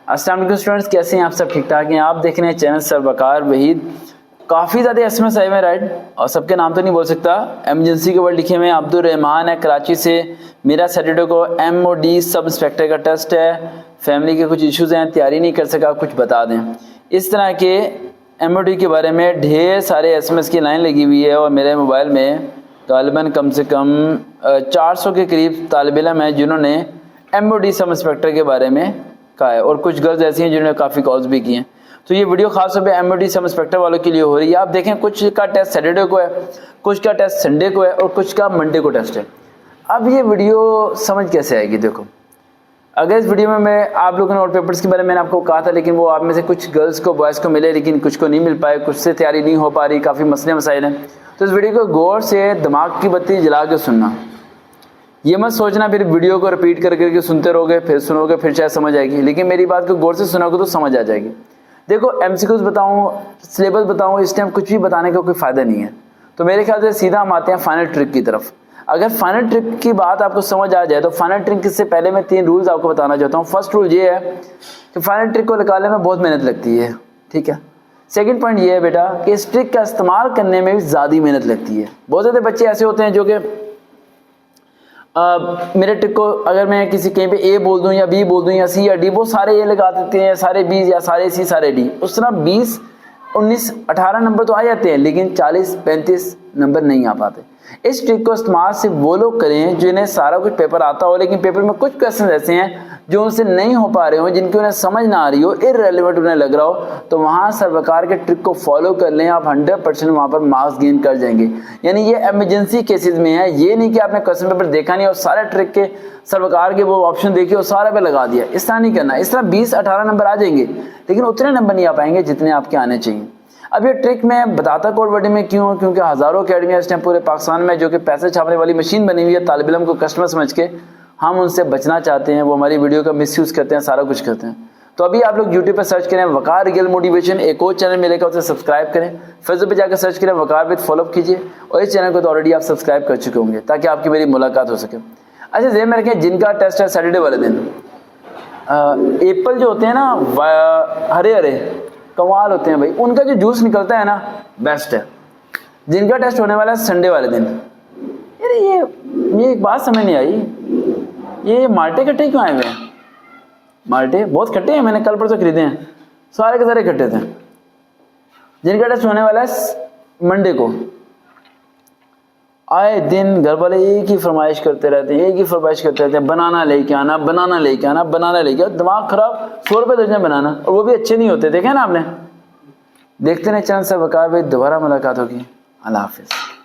अस्सलाम वालेकुम स्टूडेंट्स, कैसे हैं आप? सब ठीक ठाक हैं? आप देख रहे हैं चैनल सर वकार वहीद। काफ़ी ज़्यादा एसएमएस आए हुए हैं, राइट, और सबके नाम तो नहीं बोल सकता। एमरजेंसी के वर्ड लिखे हुए हैं। अब्दुल रहमान है कराची से। मेरा सैटरडे को MOD सब इंस्पेक्टर का टेस्ट है, फैमिली के कुछ इश्यूज़ हैं, तैयारी नहीं कर सका, कुछ बता दें। इस तरह के MOD के बारे में ढेर सारे SMS की लाइन लगी हुई है और मेरे मोबाइल में गालिबन कम से कम 400 के करीब तालिब इल्म हैं जिन्होंने MOD सब इंस्पेक्टर के बारे में कहा है, और कुछ गर्ल्स ऐसी हैं जिन्होंने काफ़ी कॉल्स भी की हैं। तो ये वीडियो खास तौर पे MOD सब इंस्पेक्टर वालों के लिए हो रही है। आप देखें, कुछ का टेस्ट सैटरडे को है, कुछ का टेस्ट संडे को है और कुछ का मंडे को टेस्ट है। अब ये वीडियो समझ कैसे आएगी? देखो, अगर इस वीडियो में मैं आप लोगों ने और पेपर्स के बारे में मैंने आपको कहा था, लेकिन वो आप में से कुछ गर्ल्स को बॉयज़ को मिले लेकिन कुछ को नहीं मिल पाए, कुछ से तैयारी नहीं हो पा रही, काफ़ी मसले मसाइल हैं। तो इस वीडियो को गौर से दिमाग की बत्ती जला के सुनना। ये मत सोचना फिर वीडियो को रिपीट कर करके सुनते रहोगे, फिर सुनोगे, फिर शायद समझ आएगी, लेकिन मेरी बात को गौर से सुनोगे तो समझ आ जाएगी। देखो, MCQs बताऊं, सिलेबस बताऊं, इस टाइम कुछ भी बताने का कोई फ़ायदा नहीं है। तो मेरे ख्याल से सीधा हम आते हैं फाइनल ट्रिक की तरफ। अगर फाइनल ट्रिक की बात आपको समझ आ जाए तो फाइनल ट्रिक से पहले मैं 3 रूल्स आपको बताना चाहता हूँ। फर्स्ट रूल ये है कि फाइनल ट्रिक को निकालने में बहुत मेहनत लगती है, ठीक है। सेकंड पॉइंट ये है बेटा कि इस ट्रिक का इस्तेमाल करने में भी ज़्यादा मेहनत लगती है। बहुत ज़्यादा बच्चे ऐसे होते हैं जो कि मेरे ट्रिक को अगर मैं किसी कहीं पे A बोल दूं या B बोल दूं या C या D, वो सारे A लगा देते हैं, सारे B या सारे C सारे D। उस तरह 20, 19, 18 नंबर तो आ जाते हैं, लेकिन 40, 35 नंबर नहीं आ पाते। इस ट्रिक को इस्तेमाल सिर्फ वो लोग करें जिन्हें सारा कुछ पेपर आता हो, लेकिन पेपर में कुछ क्वेश्चन ऐसे हैं जो उनसे नहीं हो पा रहे हो, जिनकी उन्हें समझ ना आ रही हो, इररेलेवेंट उन्हें लग रहा हो, तो वहाँ सर्वकार के ट्रिक को फॉलो कर लें, आप 100% वहाँ पर मार्क्स गेन कर जाएंगे। यानी ये इमरजेंसी केसेस में है, ये नहीं कि आपने क्वेश्चन पेपर देखा नहीं और सारे ट्रिक के सर्वकार के वो ऑप्शन देखे और सारे पे लगा दिया। इस तरह नहीं करना। इस तरह 20-18 नंबर आ जाएंगे, लेकिन उतने नंबर नहीं आ पाएंगे जितने आपके आने चाहिए। अब ये ट्रिक मैं बताता कोड वर्डिंग में क्यों? क्योंकि हज़ारों अकेडमियाँ इस टाइम पूरे पाकिस्तान में जो कि पैसे छापने वाली मशीन बनी हुई है, तालिब इल्म को कस्टमर समझ के हम उनसे बचना चाहते हैं। वो हमारी वीडियो का मिसयूज़ करते हैं, सारा कुछ करते हैं। तो अभी आप लोग यूट्यूब पर सर्च करें वकार रियल मोटिवेशन, एक और चैनल मिलेगा, उसे सब्सक्राइब करें। फेसबुक पे जाकर सर्च करें वकार विद, फॉलो कीजिए। और इस चैनल को तो ऑलरेडी आप सब्सक्राइब कर चुके होंगे ताकि आपकी मेरी मुलाकात हो सके। अच्छा, ज़हन में रखें, जिनका टेस्ट है सैटरडे वाले दिन, एप्पल जो होते हैं ना हरे हरे कमाल होते हैं भाई, उनका जो जूस निकलता है ना बेस्ट है। जिनका टेस्ट होने वाला है संडे वाले दिन, यार ये एक बात समझ नहीं आई, ये माल्टे खट्टे क्यों आए हुए हैं? माल्टे बहुत खट्टे हैं, मैंने कल परसों खरीदे हैं, सारे के सारे खट्टे थे। जिनका टेस्ट होने वाला है मंडे को, आए दिन घर वाले एक ही फरमाइश करते रहते हैं, एक ही फरमाइश करते रहते हैं, बनाना लेके आना, बनाना लेके आना, बनाना लेके आना। दिमाग खराब, 100 रुपये दर्जन बनाना, और वो भी अच्छे नहीं होते। देखे ना आपने? देखते रहे चैनल से वकार भाई, दोबारा मुलाकात होगी। अल्लाह हाफिज़।